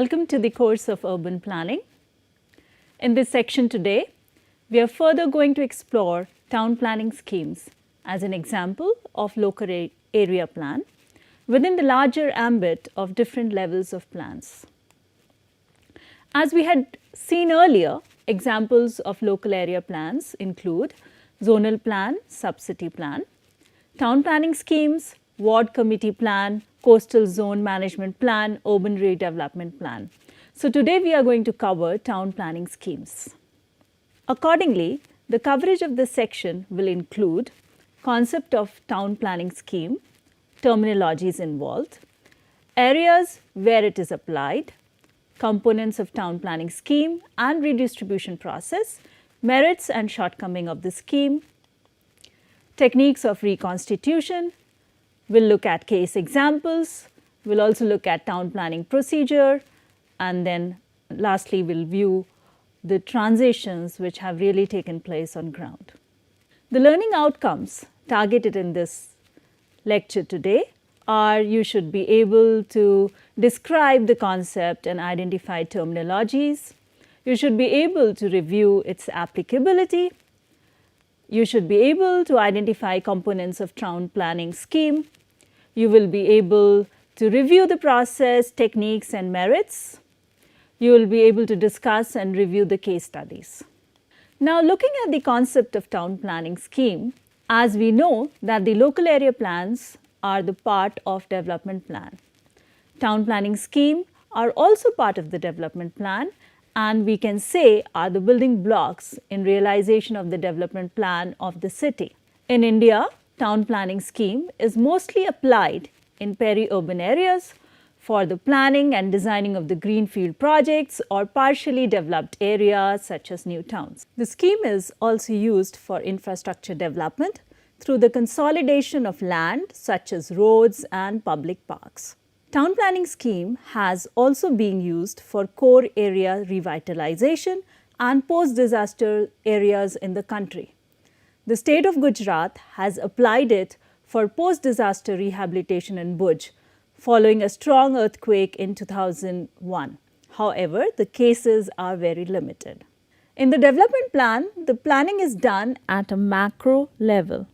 Welcome to the course of urban planning. In this section today, we are further going to explore town planning schemes as an example of local area plan within the larger ambit of different levels of plans. As we had seen earlier, examples of local area plans include zonal plan, sub-city plan, town planning schemes, ward committee plan, coastal zone management plan, urban redevelopment plan. So today we are going to cover town planning schemes. Accordingly, the coverage of this section will include concept of town planning scheme, terminologies involved, areas where it is applied, components of town planning scheme and redistribution process, merits and shortcoming of the scheme, techniques of reconstitution. We'll look at case examples, we'll also look at town planning procedure, and then lastly we'll view the transitions which have really taken place on ground. The learning outcomes targeted in this lecture today are you should be able to describe the concept and identify terminologies, you should be able to review its applicability, you should be able to identify components of town planning scheme, you will be able to review the process, techniques and merits. You will be able to discuss and review the case studies. Now looking at the concept of town planning scheme, as we know that the local area plans are the part of development plan. Town planning scheme are also part of the development plan and we can say are the building blocks in realization of the development plan of the city. In India, town planning scheme is mostly applied in peri-urban areas for the planning and designing of the greenfield projects or partially developed areas such as new towns. The scheme is also used for infrastructure development through the consolidation of land such as roads and public parks. Town planning scheme has also been used for core area revitalization and post-disaster areas in the country. The state of Gujarat has applied it for post-disaster rehabilitation in Bhuj following a strong earthquake in 2001. However, the cases are very limited. In the development plan, the planning is done at a macro level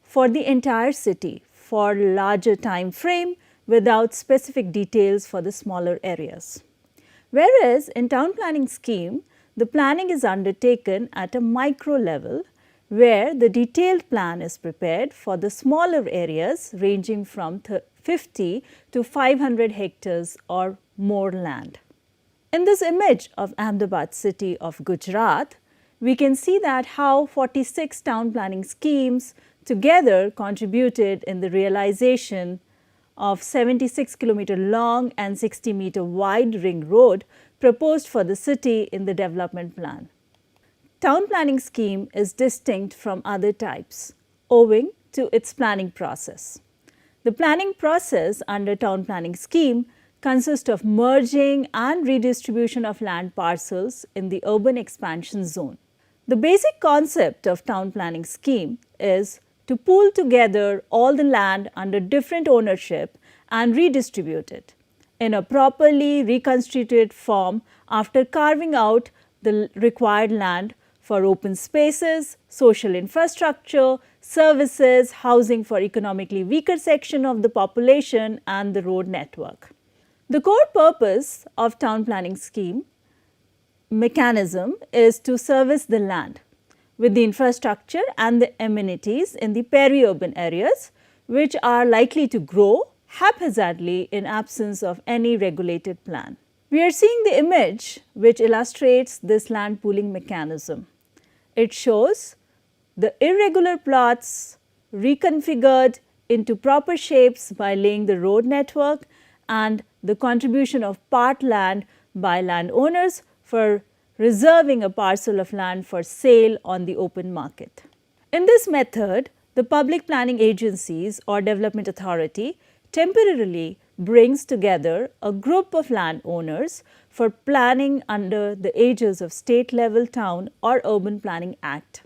for the entire city for larger time frame without specific details for the smaller areas. Whereas in town planning scheme, the planning is undertaken at a micro level where the detailed plan is prepared for the smaller areas ranging from 50 to 500 hectares or more land. In this image of Ahmedabad city of Gujarat, we can see that how 46 town planning schemes together contributed in the realization of 76 kilometer long and 60 meter wide ring road proposed for the city in the development plan. Town planning scheme is distinct from other types owing to its planning process. The planning process under town planning scheme consists of merging and redistribution of land parcels in the urban expansion zone. The basic concept of town planning scheme is to pool together all the land under different ownership and redistribute it in a properly reconstituted form after carving out the required land for open spaces, social infrastructure, services, housing for economically weaker section of the population and the road network. The core purpose of town planning scheme mechanism is to service the land with the infrastructure and the amenities in the peri-urban areas which are likely to grow haphazardly in absence of any regulated plan. We are seeing the image which illustrates this land pooling mechanism. It shows the irregular plots reconfigured into proper shapes by laying the road network and the contribution of part land by landowners for reserving a parcel of land for sale on the open market. In this method, the public planning agencies or development authority temporarily brings together a group of landowners for planning under the aegis of state level town or urban planning act.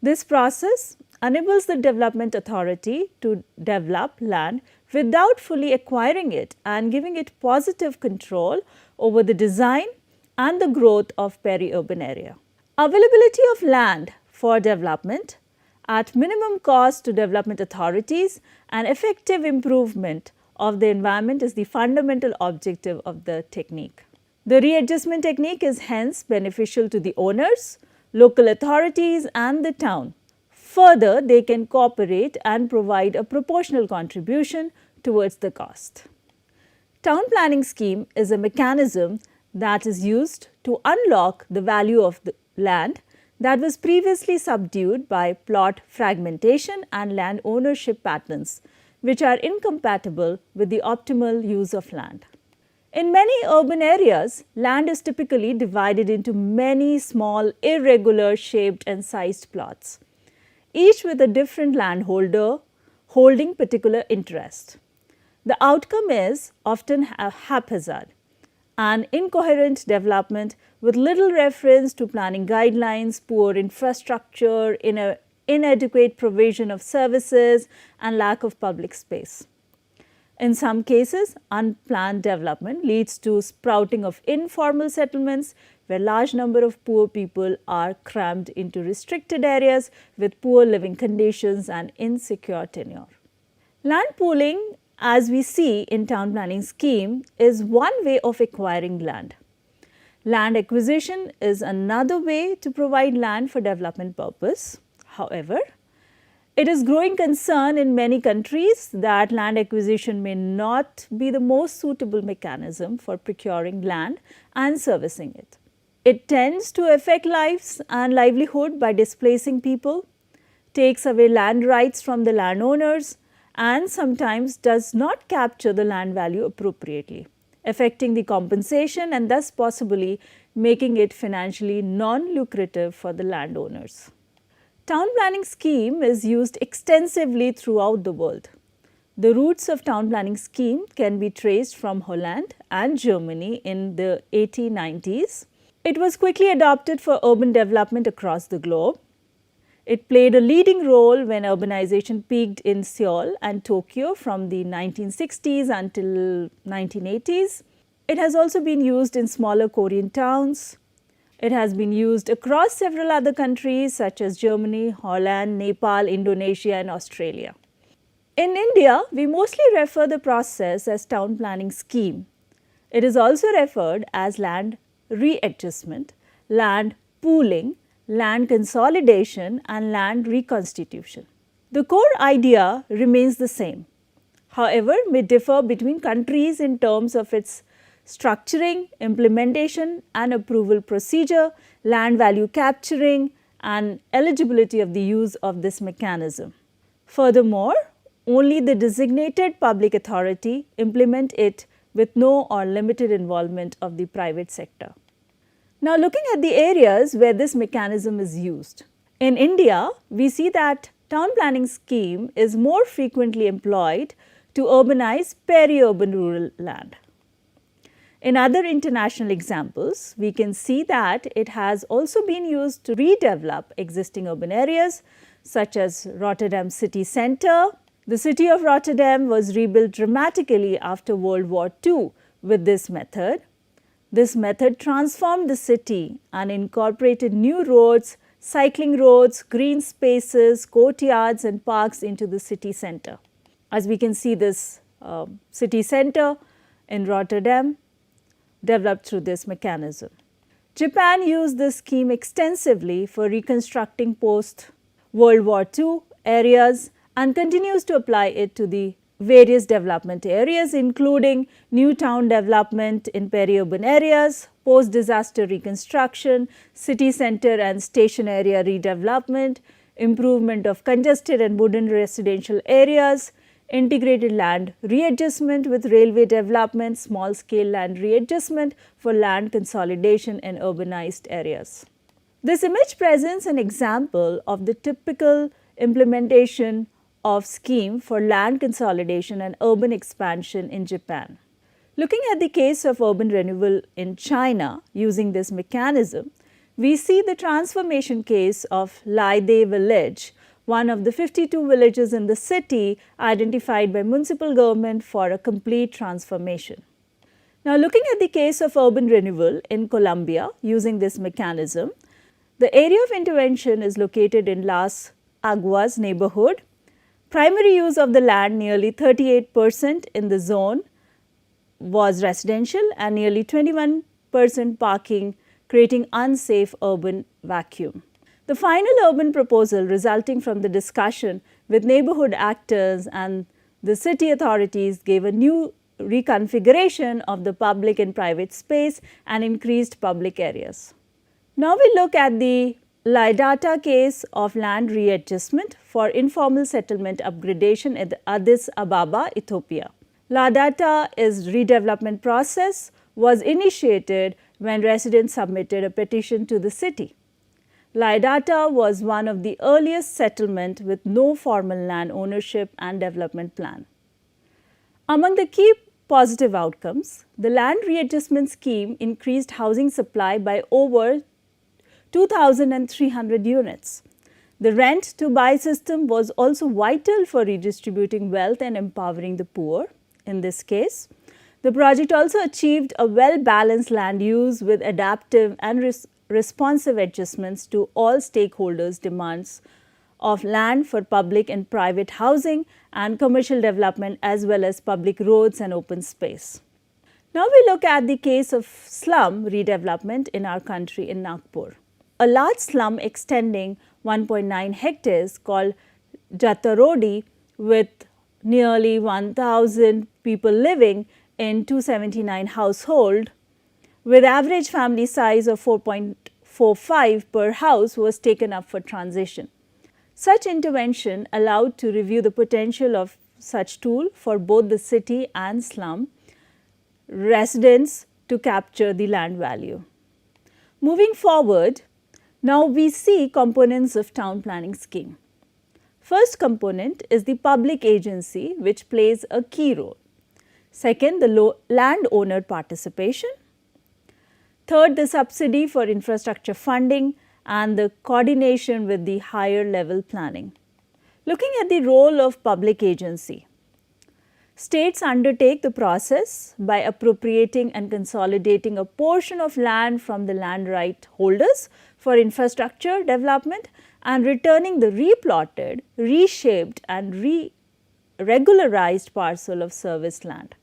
This process enables the development authority to develop land without fully acquiring it and giving it positive control over the design and the growth of peri-urban area. Availability of land for development at minimum cost to development authorities and effective improvement of the environment is the fundamental objective of the technique. The readjustment technique is hence beneficial to the owners, local authorities and the town. Further, they can cooperate and provide a proportional contribution towards the cost. Town planning scheme is a mechanism that is used to unlock the value of the land that was previously subdued by plot fragmentation and land ownership patterns, which are incompatible with the optimal use of land. In many urban areas, land is typically divided into many small, irregular shaped and sized plots, each with a different landholder holding particular interest. The outcome is often haphazard, an incoherent development with little reference to planning guidelines, poor infrastructure, inadequate provision of services and lack of public space. In some cases, unplanned development leads to sprouting of informal settlements where large number of poor people are crammed into restricted areas with poor living conditions and insecure tenure. Land pooling, as we see in town planning scheme, is one way of acquiring land. Land acquisition is another way to provide land for development purpose. However, it is growing concern in many countries that land acquisition may not be the most suitable mechanism for procuring land and servicing it. It tends to affect lives and livelihood by displacing people, takes away land rights from the landowners, and sometimes does not capture the land value appropriately, affecting the compensation and thus possibly making it financially non-lucrative for the landowners. Town planning scheme is used extensively throughout the world. The roots of town planning scheme can be traced from Holland and Germany in the 1890s. It was quickly adopted for urban development across the globe. It played a leading role when urbanization peaked in Seoul and Tokyo from the 1960s until 1980s. It has also been used in smaller Korean towns. It has been used across several other countries such as Germany, Holland, Nepal, Indonesia and Australia. In India, we mostly refer the process as town planning scheme. It is also referred as land readjustment, land pooling, land consolidation and land reconstitution. The core idea remains the same, however, may differ between countries in terms of its structuring, implementation and approval procedure, land value capturing and eligibility of the use of this mechanism. Furthermore, only the designated public authority implement it with no or limited involvement of the private sector. Now, looking at the areas where this mechanism is used. In India, we see that town planning scheme is more frequently employed to urbanize peri-urban rural land. In other international examples, we can see that it has also been used to redevelop existing urban areas such as Rotterdam city centre. The city of Rotterdam was rebuilt dramatically after World War II with this method. This method transformed the city and incorporated new roads, cycling roads, green spaces, courtyards and parks into the city centre. As we can see, this city centre in Rotterdam developed through this mechanism. Japan used this scheme extensively for reconstructing post-World War II areas and continues to apply it to the various development areas including new town development in peri-urban areas, post-disaster reconstruction, city centre and station area redevelopment, improvement of congested and wooden residential areas, integrated land readjustment with railway development, small scale land readjustment for land consolidation in urbanized areas. This image presents an example of the typical implementation of scheme for land consolidation and urban expansion in Japan. Looking at the case of urban renewal in China using this mechanism, we see the transformation case of Laide village, one of the 52 villages in the city identified by municipal government for a complete transformation. Now, looking at the case of urban renewal in Colombia using this mechanism, the area of intervention is located in Las Aguas neighborhood. Primary use of the land, nearly 38% in the zone was residential and nearly 21% parking, creating unsafe urban vacuum. The final urban proposal resulting from the discussion with neighborhood actors and the city authorities gave a new reconfiguration of the public and private space and increased public areas. Now, we look at the Laidata case of land readjustment for informal settlement upgradation at Addis Ababa, Ethiopia. Laidata is redevelopment process was initiated when residents submitted a petition to the city. Laidata was one of the earliest settlement with no formal land ownership and development plan. Among the key positive outcomes, the land readjustment scheme increased housing supply by over 2,300 units. The rent to buy system was also vital for redistributing wealth and empowering the poor. In this case, the project also achieved a well-balanced land use with adaptive and responsive adjustments to all stakeholders' demands of land for public and private housing and commercial development, as well as public roads and open space. Now, we look at the case of slum redevelopment in our country in Nagpur. A large slum extending 1.9 hectares called Jatarodi with nearly 1,000 people living in 279 household with average family size of 4.45 per house was taken up for transition. Such intervention allowed to review the potential of such tool for both the city and slum residents to capture the land value. Moving forward, now we see components of town planning scheme. First component is the public agency, which plays a key role. Second, the landowner participation. Third, the subsidy for infrastructure funding and the coordination with the higher level planning. Looking at the role of public agency, states undertake the process by appropriating and consolidating a portion of land from the land right holders for infrastructure development and returning the replotted, reshaped and regularized parcel of service land.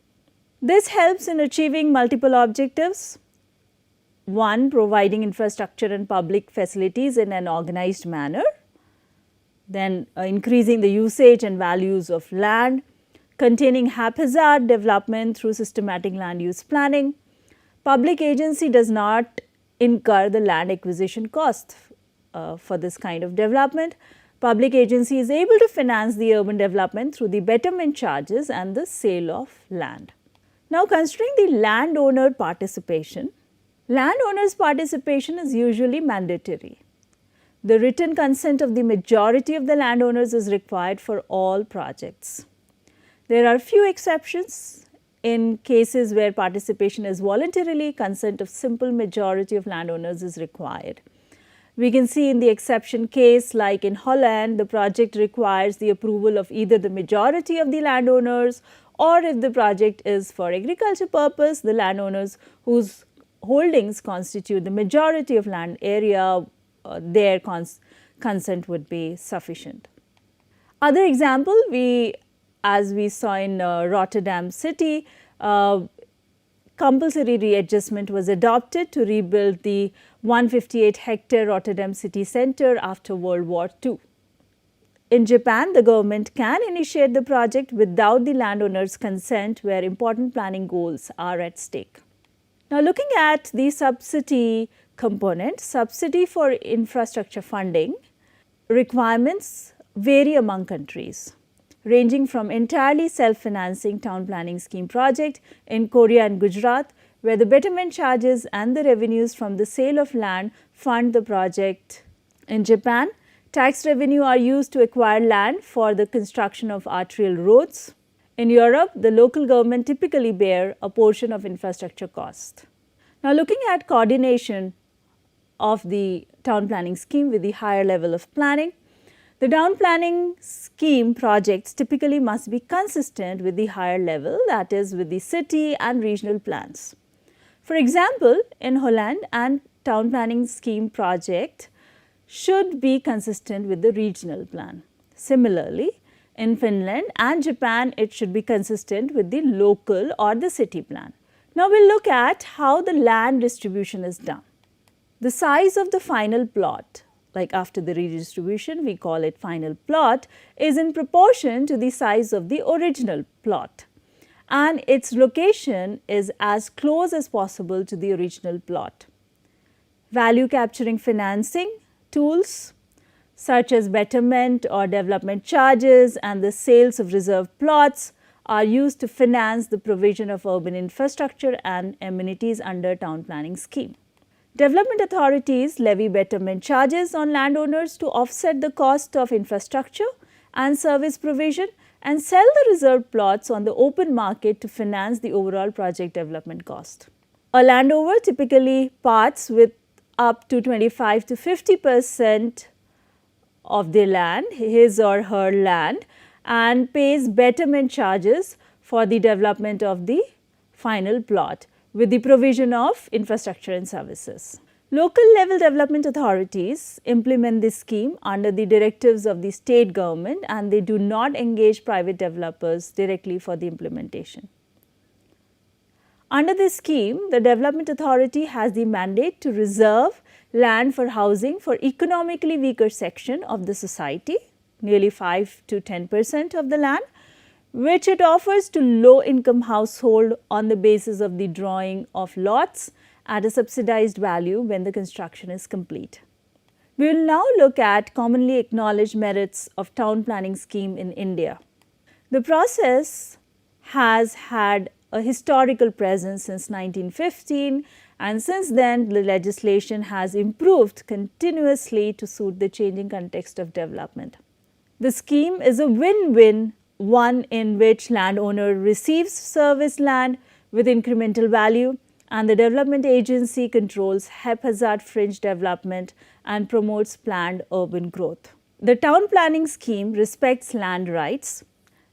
This helps in achieving multiple objectives. One, providing infrastructure and public facilities in an organized manner. Then increasing the usage and values of land, containing haphazard development through systematic land use planning. Public agency does not incur the land acquisition cost for this kind of development. Public agency is able to finance the urban development through the betterment charges and the sale of land. Now, considering the landowner participation, landowner's participation is usually mandatory. The written consent of the majority of the landowners is required for all projects. There are few exceptions. In cases where participation is voluntarily, consent of simple majority of landowners is required. We can see in the exception case like in Holland, the project requires the approval of either the majority of the landowners, or if the project is for agriculture purpose, the landowners whose holdings constitute the majority of land area, their consent would be sufficient. Other example, as we saw in Rotterdam city, compulsory readjustment was adopted to rebuild the 158 hectare Rotterdam city centre after World War II. In Japan, the government can initiate the project without the landowner's consent where important planning goals are at stake. Now, looking at the subsidy component, subsidy for infrastructure funding requirements vary among countries, ranging from entirely self-financing town planning scheme project in Korea and Gujarat, where the betterment charges and the revenues from the sale of land fund the project. In Japan, tax revenue are used to acquire land for the construction of arterial roads. In Europe, the local government typically bear a portion of infrastructure cost. Now, looking at coordination of the town planning scheme with the higher level of planning, The town planning scheme projects typically must be consistent with the higher level, that is with the city and regional plans. For example, in Holland, and town planning scheme project should be consistent with the regional plan. Similarly, in Finland and Japan, it should be consistent with the local or the city plan. Now, we will look at how the land distribution is done. The size of the final plot, like after the redistribution, we call it final plot, is in proportion to the size of the original plot, and its location is as close as possible to the original plot. Value capturing financing tools such as betterment or development charges and the sales of reserved plots are used to finance the provision of urban infrastructure and amenities under town planning scheme. Development authorities levy betterment charges on landowners to offset the cost of infrastructure and service provision and sell the reserved plots on the open market to finance the overall project development cost. A landowner typically parts with up to 25 to 50% of their land, his or her land, and pays betterment charges for the development of the final plot with the provision of infrastructure and services. Local level development authorities implement this scheme under the directives of the state government, and they do not engage private developers directly for the implementation. Under this scheme, the development authority has the mandate to reserve land for housing for economically weaker section of the society, nearly 5 to 10% of the land, which it offers to low income household on the basis of the drawing of lots at a subsidized value when the construction is complete. We will now look at commonly acknowledged merits of town planning scheme in India. The process has had a historical presence since 1915, and since then the legislation has improved continuously to suit the changing context of development. The scheme is a win-win, one in which landowner receives service land with incremental value and the development agency controls haphazard fringe development and promotes planned urban growth. The town planning scheme respects land rights.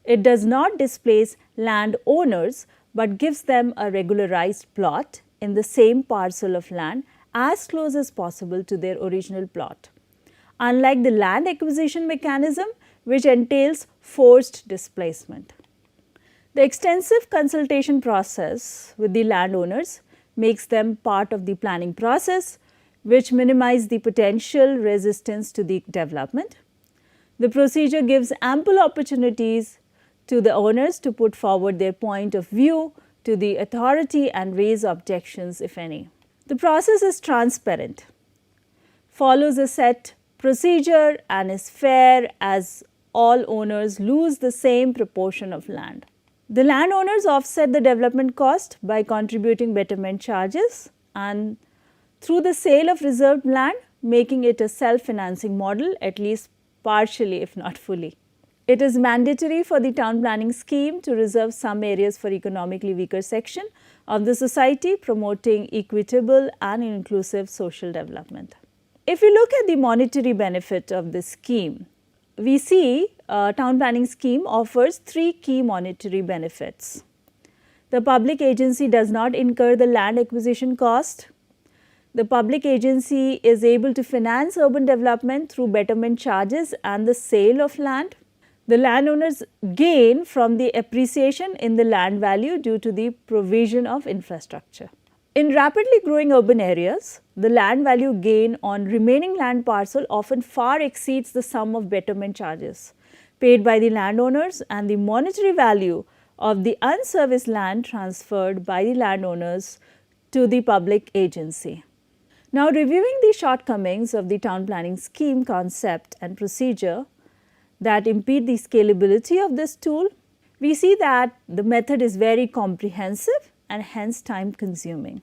It does not displace landowners but gives them a regularized plot in the same parcel of land as close as possible to their original plot, unlike the land acquisition mechanism, which entails forced displacement. The extensive consultation process with the landowners makes them part of the planning process, which minimizes the potential resistance to the development. The procedure gives ample opportunities to the owners to put forward their point of view to the authority and raise objections, if any. The process is transparent, follows a set procedure, and is fair as all owners lose the same proportion of land. The landowners offset the development cost by contributing betterment charges and through the sale of reserved land, making it a self-financing model, at least partially if not fully. It is mandatory for the town planning scheme to reserve some areas for economically weaker section of the society, promoting equitable and inclusive social development. If we look at the monetary benefit of this scheme, we see town planning scheme offers 3 key monetary benefits. The public agency does not incur the land acquisition cost. The public agency is able to finance urban development through betterment charges and the sale of land. The landowners gain from the appreciation in the land value due to the provision of infrastructure. In rapidly growing urban areas, the land value gain on remaining land parcel often far exceeds the sum of betterment charges paid by the landowners and the monetary value of the unserviced land transferred by the landowners to the public agency. Now, reviewing the shortcomings of the town planning scheme concept and procedure that impede the scalability of this tool, we see that the method is very comprehensive and hence time consuming.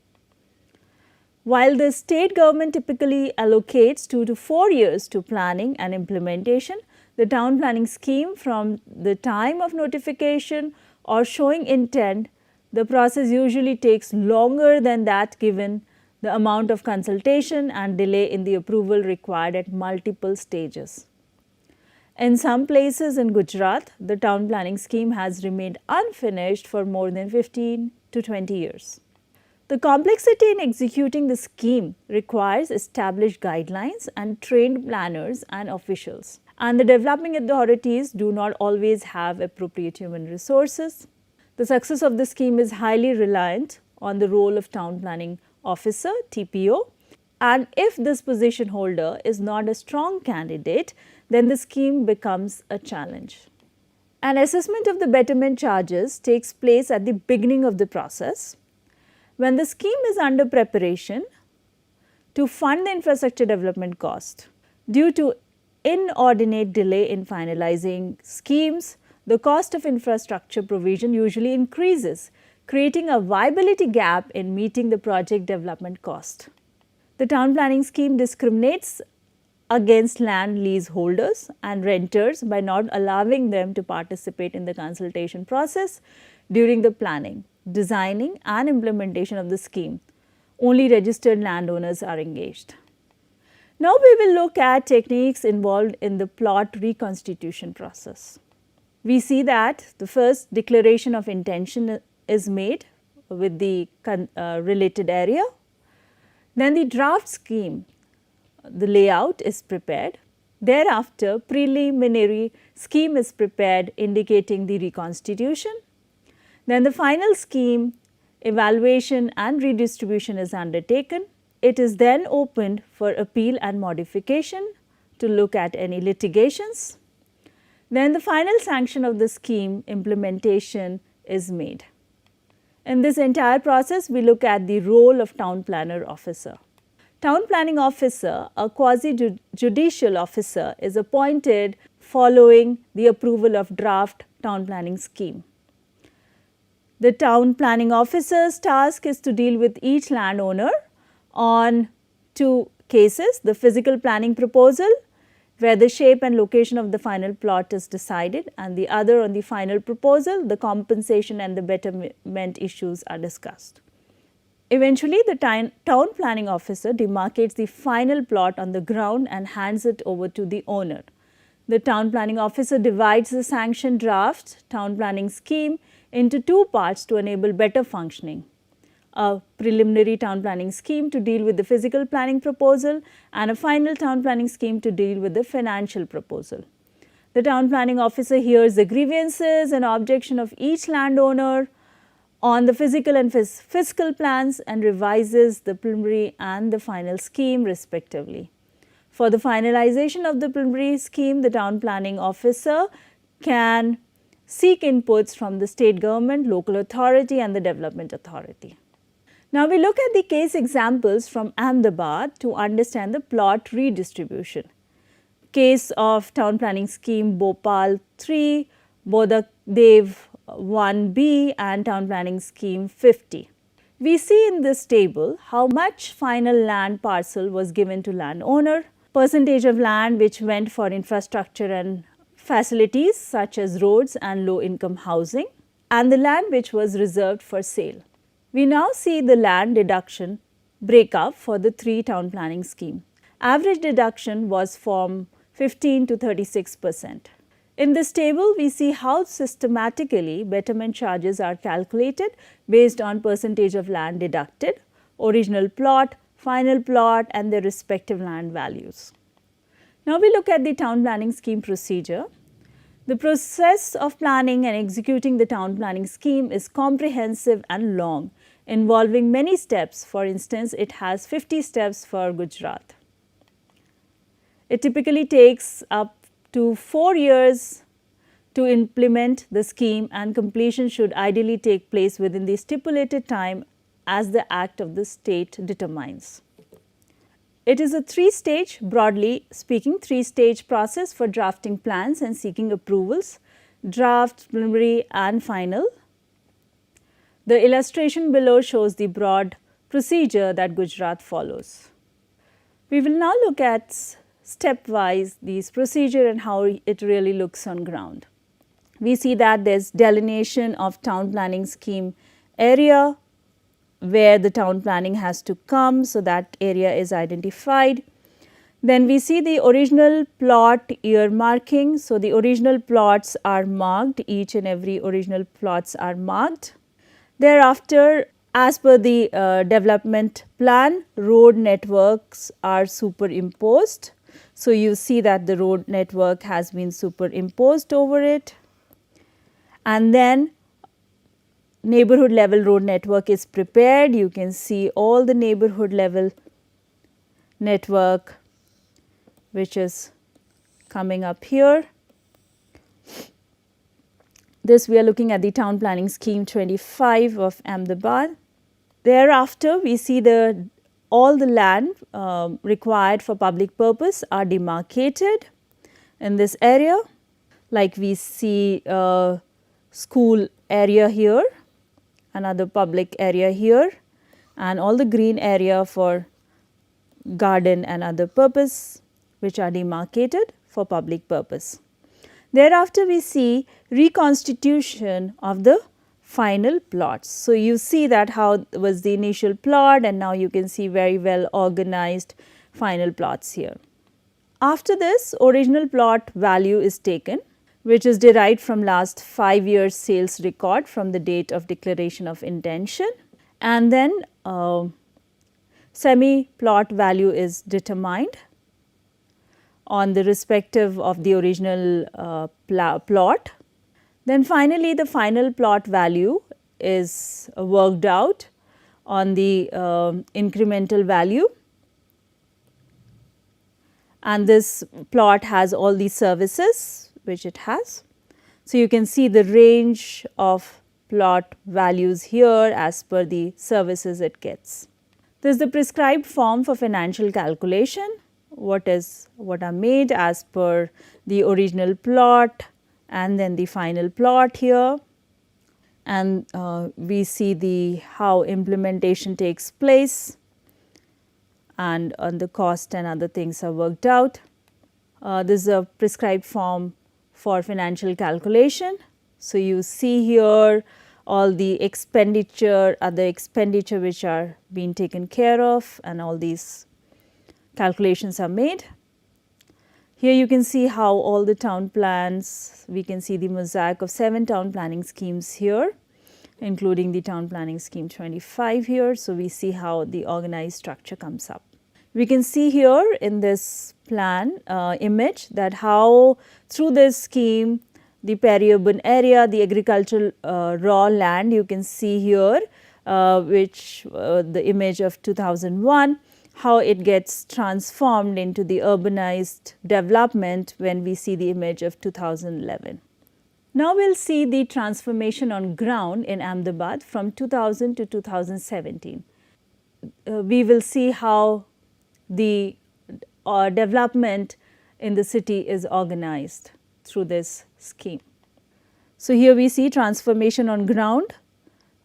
While the state government typically allocates 2 to 4 years to planning and implementation, the town planning scheme from the time of notification or showing intent, the process usually takes longer than that given the amount of consultation and delay in the approval required at multiple stages. In some places in Gujarat, the town planning scheme has remained unfinished for more than 15 to 20 years. The complexity in executing the scheme requires established guidelines and trained planners and officials. And the developing authorities do not always have appropriate human resources. The success of the scheme is highly reliant on the role of town planning officer, TPO, and if this position holder is not a strong candidate, then the scheme becomes a challenge. An assessment of the betterment charges takes place at the beginning of the process. When the scheme is under preparation to fund the infrastructure development cost, due to inordinate delay in finalizing schemes, the cost of infrastructure provision usually increases, creating a viability gap in meeting the project development cost. The town planning scheme discriminates against land leaseholders and renters by not allowing them to participate in the consultation process during the planning, designing and implementation of the scheme. Only registered landowners are engaged. Now we will look at techniques involved in the plot reconstitution process. We see that the first declaration of intention is made with the related area. Then the draft scheme, the layout is prepared. Thereafter, preliminary scheme is prepared indicating the reconstitution. Then the final scheme evaluation and redistribution is undertaken. It is then opened for appeal and modification to look at any litigations. Then the final sanction of the scheme implementation is made. In this entire process, we look at the role of town planner officer. Town planning officer, a quasi-judicial officer, is appointed following the approval of draft town planning scheme. The town planning officer's task is to deal with each landowner on two cases: the physical planning proposal, where the shape and location of the final plot is decided, and the other on the final proposal, the compensation and the betterment issues are discussed. Eventually, the town planning officer demarcates the final plot on the ground and hands it over to the owner. The town planning officer divides the sanctioned draft town planning scheme into two parts to enable better functioning: a preliminary town planning scheme to deal with the physical planning proposal and a final town planning scheme to deal with the financial proposal. The town planning officer hears the grievances and objection of each landowner on the physical and fiscal plans and revises the preliminary and the final scheme respectively. For the finalization of the preliminary scheme, the town planning officer can seek inputs from the state government, local authority and the development authority. Now we look at the case examples from Ahmedabad to understand the plot redistribution. Case of town planning scheme Bhopal 3, Bodhdev 1B and town planning scheme 50. We see in this table how much final land parcel was given to landowner, percentage of land which went for infrastructure and facilities such as roads and low income housing, and the land which was reserved for sale. We now see the land deduction breakup for the three town planning scheme. Average deduction was from 15 to 36%. In this table, we see how systematically betterment charges are calculated based on percentage of land deducted, original plot, final plot and their respective land values. Now we look at the town planning scheme procedure. The process of planning and executing the town planning scheme is comprehensive and long, involving many steps. For instance, it has 50 steps for Gujarat. It typically takes up to 4 years to implement the scheme, and completion should ideally take place within the stipulated time as the act of the state determines. It is a three-stage, broadly speaking, three-stage process for drafting plans and seeking approvals: draft, preliminary and final. The illustration below shows the broad procedure that Gujarat follows. We will now look at stepwise these procedure and how it really looks on ground. We see that there is delineation of town planning scheme area where the town planning has to come, so that area is identified. Then we see the original plot earmarking. So, the original plots are marked, each and every original plots are marked. Thereafter, as per the development plan, road networks are superimposed. So, you see that the road network has been superimposed over it, and then neighborhood level road network is prepared. You can see all the neighborhood level network which is coming up here. This we are looking at the town planning scheme 25 of Ahmedabad. Thereafter, we see all the land required for public purpose are demarcated in this area, like we see school area here, another public area here, and all the green area for garden and other purpose which are demarcated for public purpose. Thereafter, we see reconstitution of the final plots. So, you see that how was the initial plot, and now you can see very well organized final plots here. After this, original plot value is taken, which is derived from last 5 years sales record from the date of declaration of intention, and then semi plot value is determined on the respective of the original plot. Then finally, the final plot value is worked out on the incremental value, and this plot has all the services which it has. So, you can see the range of plot values here as per the services it gets. This is the prescribed form for financial calculation. What are made as per the original plot and then the final plot here, and we see how implementation takes place, and on the cost and other things are worked out. This is a prescribed form for financial calculation. So, you see here all the expenditure, other expenditure which are being taken care of, and all these calculations are made. Here you can see how all the town plans, we can see the mosaic of 7 town planning schemes here, including the town planning scheme 25 here. So, we see how the organized structure comes up. We can see here in this plan image that how through this scheme the peri-urban area, the agricultural raw land, you can see here which the image of 2001, how it gets transformed into the urbanized development when we see the image of 2011. Now, we will see the transformation on ground in Ahmedabad from 2000 to 2017. We will see how the development in the city is organized through this scheme. So, here we see transformation on ground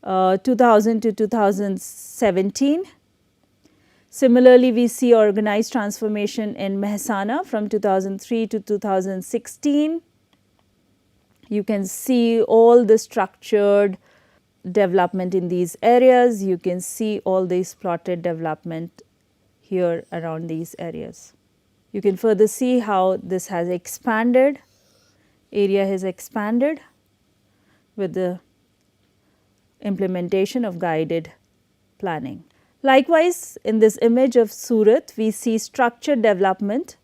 2000 to 2017. Similarly, we see organized transformation in Mehsana from 2003 to 2016. You can see all the structured development in these areas. You can see all this plotted development here around these areas. You can further see how this has expanded, area has expanded with the implementation of guided planning. Likewise, in this image of Surat, we see structured development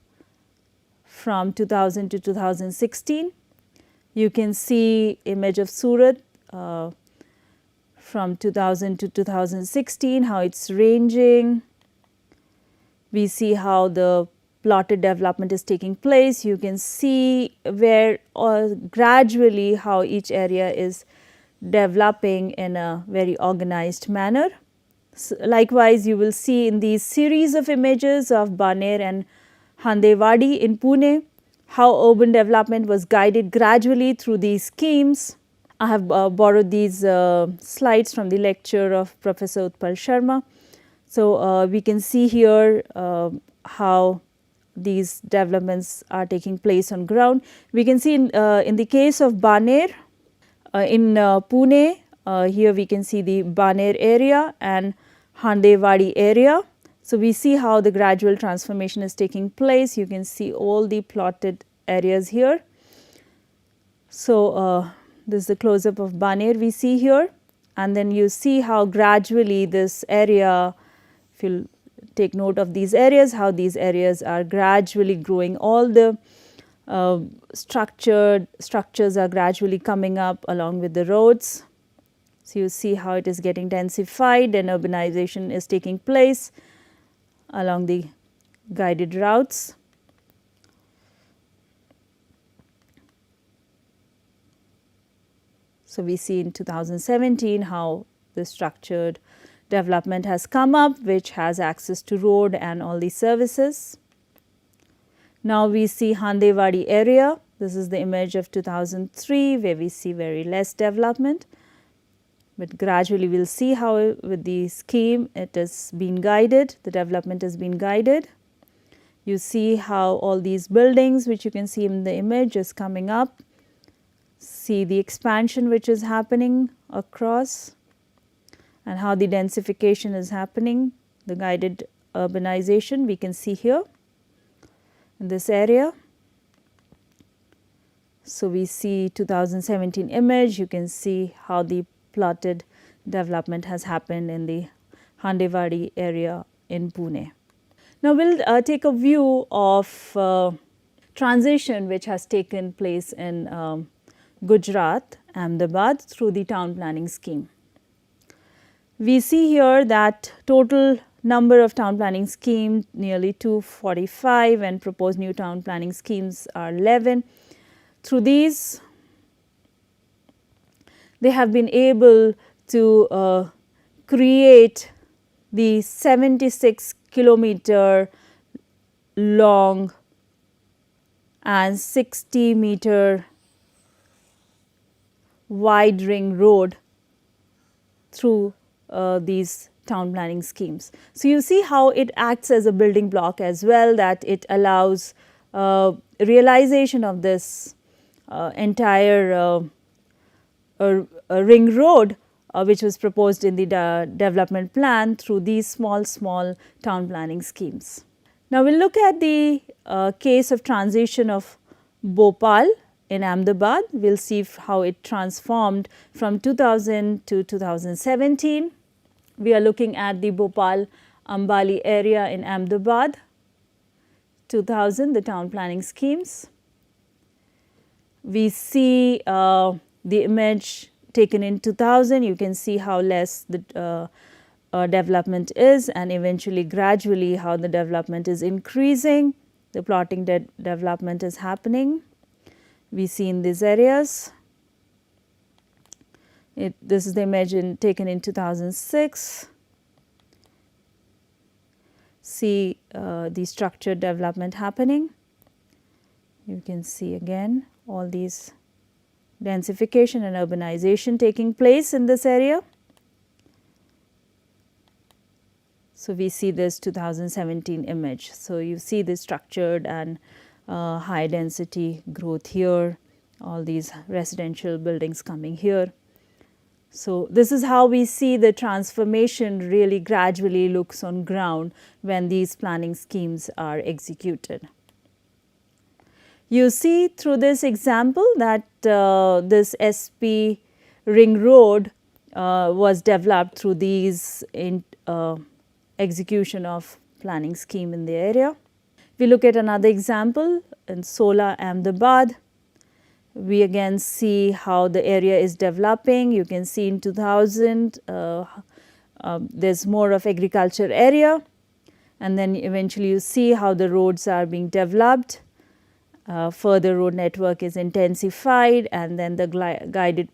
from 2000 to 2016. You can see image of Surat from 2000 to 2016, how it is ranging. We see how the plotted development is taking place. You can see where gradually how each area is developing in a very organized manner. Likewise, you will see in these series of images of Baner and Handewadi in Pune, how urban development was guided gradually through these schemes. I have borrowed these slides from the lecture of Professor Utpal Sharma. So, we can see here how these developments are taking place on ground. We can see in the case of Baner in Pune, here we can see the Baner area and Handewadi area. So, we see how the gradual transformation is taking place. You can see all the plotted areas here. So, this is the close up of Baner we see here, and then you see how gradually this area, if you take note of these areas, how these areas are gradually growing. All the structures are gradually coming up along with the roads. So, you see how it is getting densified and urbanization is taking place along the guided routes. So, we see in 2017 how the structured development has come up, which has access to road and all these services. Now, we see Handewadi area. This is the image of 2003 where we see very less development, but gradually we will see how with the scheme it has been guided, the development has been guided. You see how all these buildings which you can see in the image is coming up, see the expansion which is happening across and how the densification is happening, the guided urbanization we can see here in this area. So, we see 2017 image, you can see how the plotted development has happened in the Handewadi area in Pune. Now, we will take a view of transition which has taken place in Gujarat, Ahmedabad through the town planning scheme. We see here that total number of town planning schemes nearly 245 and proposed new town planning schemes are 11. Through these, they have been able to create the 76 kilometer long and 60 meter wide ring road through these town planning schemes. So, you see how it acts as a building block as well, that it allows realization of this entire ring road which was proposed in the development plan through these small town planning schemes. Now, we will look at the case of transition of Bhopal in Ahmedabad. We will see how it transformed from 2000 to 2017. We are looking at the Bhopal Ambali area in Ahmedabad, 2000 the town planning schemes. We see the image taken in 2000, you can see how less the development is, and eventually gradually how the development is increasing, the plotting development is happening. We see in these areas. This is the image taken in 2006. See the structured development happening. You can see again all these densification and urbanization taking place in this area. So, we see this 2017 image. So, you see the structured and high density growth here, all these residential buildings coming here. So, this is how we see the transformation really gradually looks on ground when these planning schemes are executed. You see through this example that this SP ring road was developed through these execution of planning scheme in the area. We look at another example in Sola, Ahmedabad. We again see how the area is developing. You can see in 2000 there is more of agriculture area, and then eventually you see how the roads are being developed. Further road network is intensified, and then the guided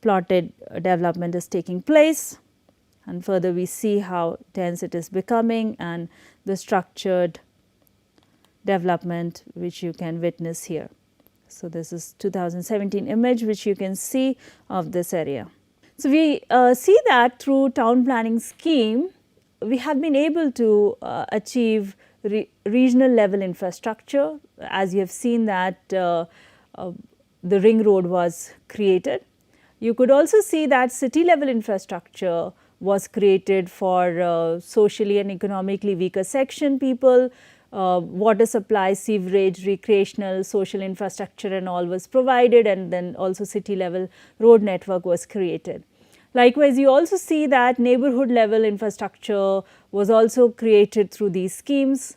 plotted development is taking place, and further we see how dense it is becoming and the structured development which you can witness here. So, this is 2017 image which you can see of this area. So, we see that through town planning scheme we have been able to achieve regional level infrastructure, as you have seen that the ring road was created. You could also see that city level infrastructure was created for socially and economically weaker section people. Water supply, sewerage, recreational, social infrastructure and all was provided, and then also city level road network was created. Likewise, you also see that neighborhood level infrastructure was also created through these schemes,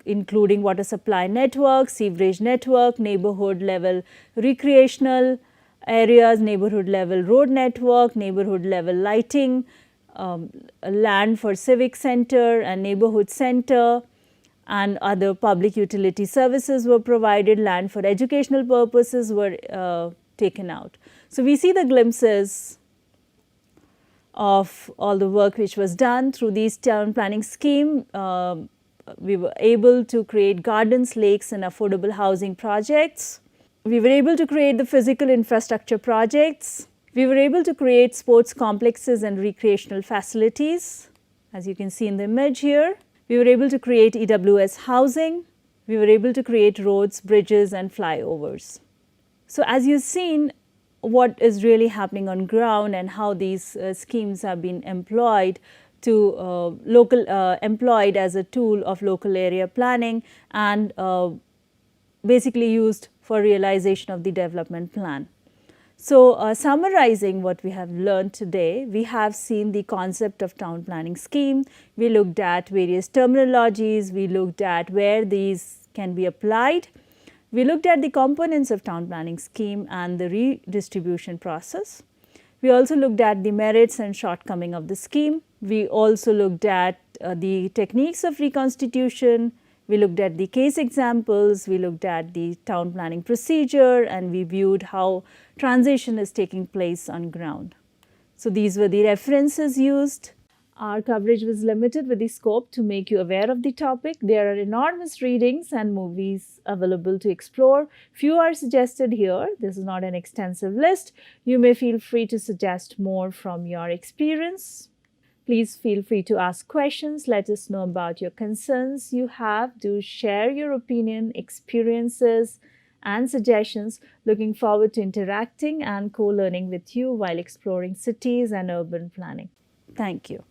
including water supply network, sewerage network, neighborhood level recreational areas, neighborhood level road network, neighborhood level lighting, land for civic center and neighborhood center, and other public utility services were provided, land for educational purposes were taken out. So, we see the glimpses of all the work which was done through these town planning scheme. We were able to create gardens, lakes and affordable housing projects. We were able to create the physical infrastructure projects. We were able to create sports complexes and recreational facilities, as you can see in the image here. We were able to create EWS housing. We were able to create roads, bridges and flyovers. So, as you've seen, what is really happening on ground and how these schemes have been employed to employed as a tool of local area planning and basically used for realization of the development plan. So, summarizing what we have learned today, we have seen the concept of town planning scheme, we looked at various terminologies, we looked at where these can be applied, we looked at the components of town planning scheme and the redistribution process. We also looked at the merits and shortcoming of the scheme. We also looked at the techniques of reconstitution. We looked at the case examples, we looked at the town planning procedure, and we viewed how transition is taking place on ground. So, these were the references used. Our coverage was limited with the scope to make you aware of the topic. There are enormous readings and movies available to explore. Few are suggested here. This is not an extensive list. You may feel free to suggest more from your experience. Please feel free to ask questions. Let us know about your concerns you have. Do share your opinion, experiences and suggestions. Looking forward to interacting and co-learning with you while exploring cities and urban planning. Thank you.